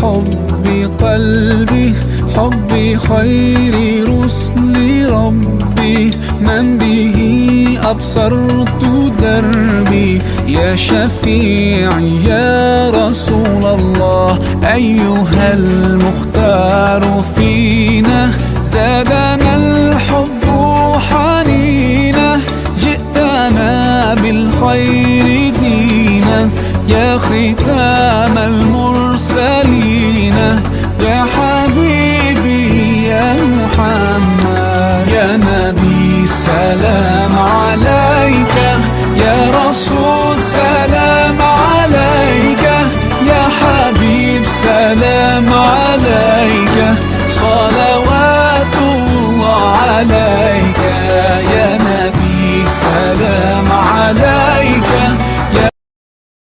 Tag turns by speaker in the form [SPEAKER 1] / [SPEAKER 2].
[SPEAKER 1] حب قلبي، حب خير رسل ربي، من به أبصرت دربي. يا شفيعي يا رسول الله، أيها المختار فينا، زادنا الحب حنينا، جئتنا بالخير دينا. يا ختام المرسلين، يا حبيبي يا محمد، يا نبي سلام عليك، يا رسول سلام